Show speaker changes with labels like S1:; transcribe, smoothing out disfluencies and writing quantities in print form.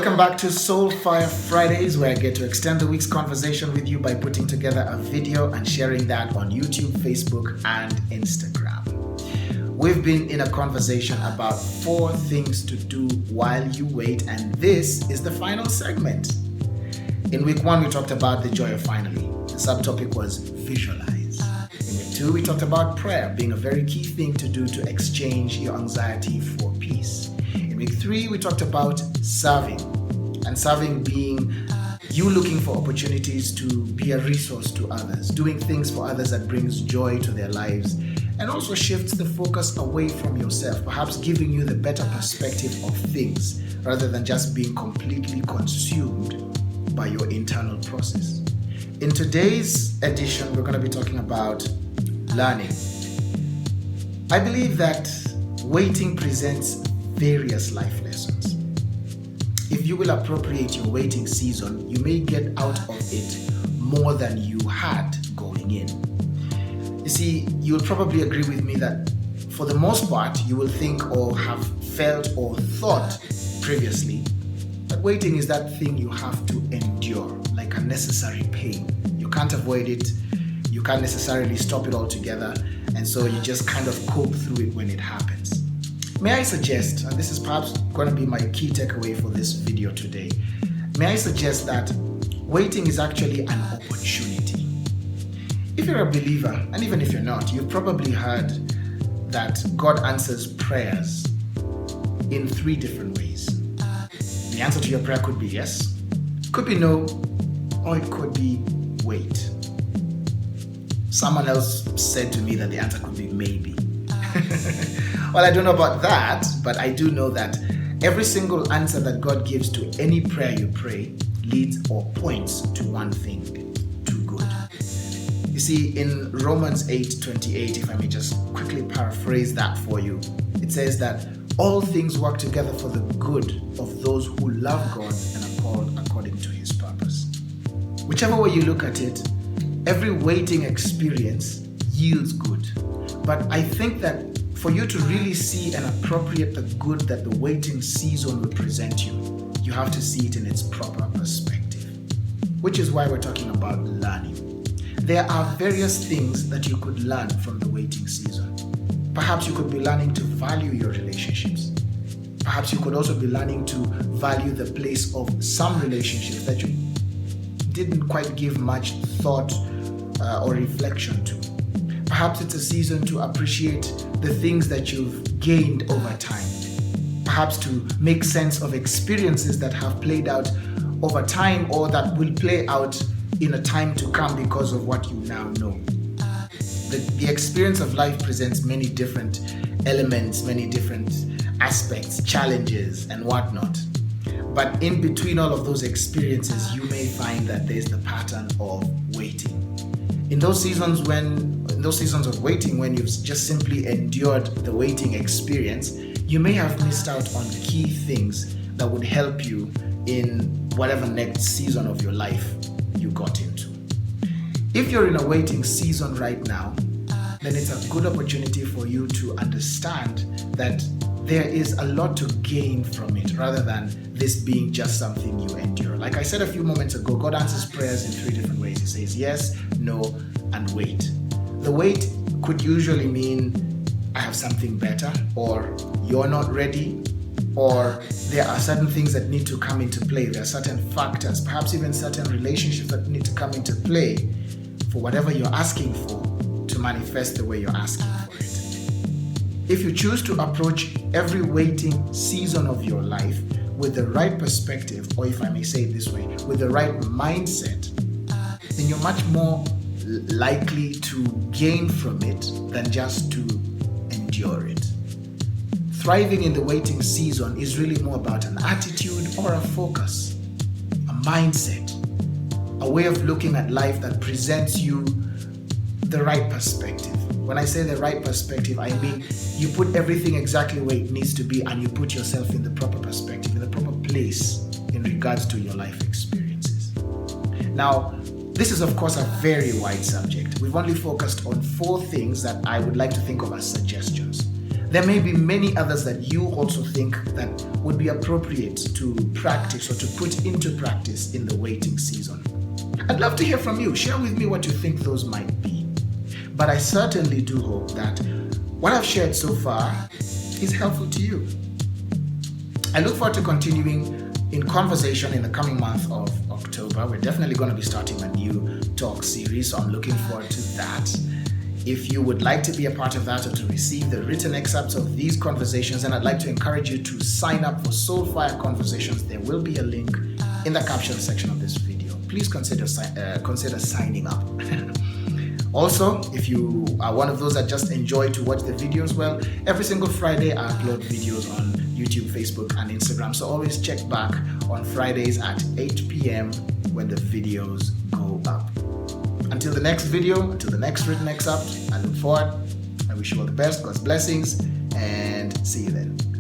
S1: Welcome back to SoulFire Fridays, where I get to extend the week's conversation with you by putting together a video and sharing that on YouTube, Facebook, and Instagram. We've been in a conversation about 4 things to do while you wait, and this is the final segment. In week 1, we talked about the joy of finally. The subtopic was visualize. In week 2, we talked about prayer being a very key thing to do to exchange your anxiety for peace. In week 3, we talked about serving, and serving being you looking for opportunities to be a resource to others, doing things for others that brings joy to their lives, and also shifts the focus away from yourself, perhaps giving you the better perspective of things rather than just being completely consumed by your internal process. In today's edition, we're going to be talking about learning. I believe that waiting presents various life lessons. If you will appropriate your waiting season, you may get out of it more than you had going in. You see, you'll probably agree with me that for the most part, you will think or have felt or thought previously that waiting is that thing you have to endure, like a necessary pain. You can't avoid it, you can't necessarily stop it altogether, and so you just kind of cope through it when it happens. May I suggest, and this is perhaps going to be my key takeaway for this video today, may I suggest that waiting is actually an opportunity. If you're a believer, and even if you're not, you've probably heard that God answers prayers in 3 different ways. The answer to your prayer could be yes, could be no, or it could be wait. Someone else said to me that the answer could be maybe. Well, I don't know about that, but I do know that every single answer that God gives to any prayer you pray leads or points to one thing, to good. You see, in Romans 8:28, if I may just quickly paraphrase that for you, it says that all things work together for the good of those who love God and are called according to his purpose. Whichever way you look at it, every waiting experience yields good. But I think that for you to really see and appropriate the good that the waiting season will present you, you have to see it in its proper perspective, which is why we're talking about learning. There are various things that you could learn from the waiting season. Perhaps you could be learning to value your relationships. Perhaps you could also be learning to value the place of some relationships that you didn't quite give much thought or reflection to. Perhaps it's a season to appreciate the things that you've gained over time. Perhaps to make sense of experiences that have played out over time or that will play out in a time to come because of what you now know. The experience of life presents many different elements, many different aspects, challenges, and whatnot. But in between all of those experiences, you may find that there's the pattern of waiting. In those seasons of waiting, when you've just simply endured the waiting experience, you may have missed out on key things that would help you in whatever next season of your life you got into. If you're in a waiting season right now, then it's a good opportunity for you to understand that there is a lot to gain from it rather than this being just something you endure. Like I said a few moments ago, God answers prayers in 3 different ways. He says yes, no, and wait. The wait could usually mean I have something better, or you're not ready, or there are certain things that need to come into play. There are certain factors, perhaps even certain relationships that need to come into play for whatever you're asking for to manifest the way you're asking for it. If you choose to approach every waiting season of your life with the right perspective, or if I may say it this way, with the right mindset, then you're much more likely to gain from it than just to endure it. Thriving in the waiting season is really more about an attitude or a focus, a mindset, a way of looking at life that presents you the right perspective. When I say the right perspective, I mean you put everything exactly where it needs to be and you put yourself in the proper perspective, in the proper place in regards to your life experiences. Now, this is of course a very wide subject. We've only focused on 4 things that I would like to think of as suggestions. There may be many others that you also think that would be appropriate to practice or to put into practice in the waiting season. I'd love to hear from you. Share with me what you think those might be. But I certainly do hope that what I've shared so far is helpful to you. I look forward to continuing in conversation in the coming month of October. We're definitely going to be starting a new talk series, so I'm looking forward to that. If you would like to be a part of that or to receive the written excerpts of these conversations, then I'd like to encourage you to sign up for SoulFire Conversations. There will be a link in the caption section of this video. Please consider signing up. Also, if you are one of those that just enjoy to watch the videos, well, every single Friday I upload videos on YouTube, Facebook, and Instagram. So always check back on Fridays at 8 p.m. when the videos go up. Until the next video, until the next written excerpt, I look forward. I wish you all the best, God's blessings, and see you then.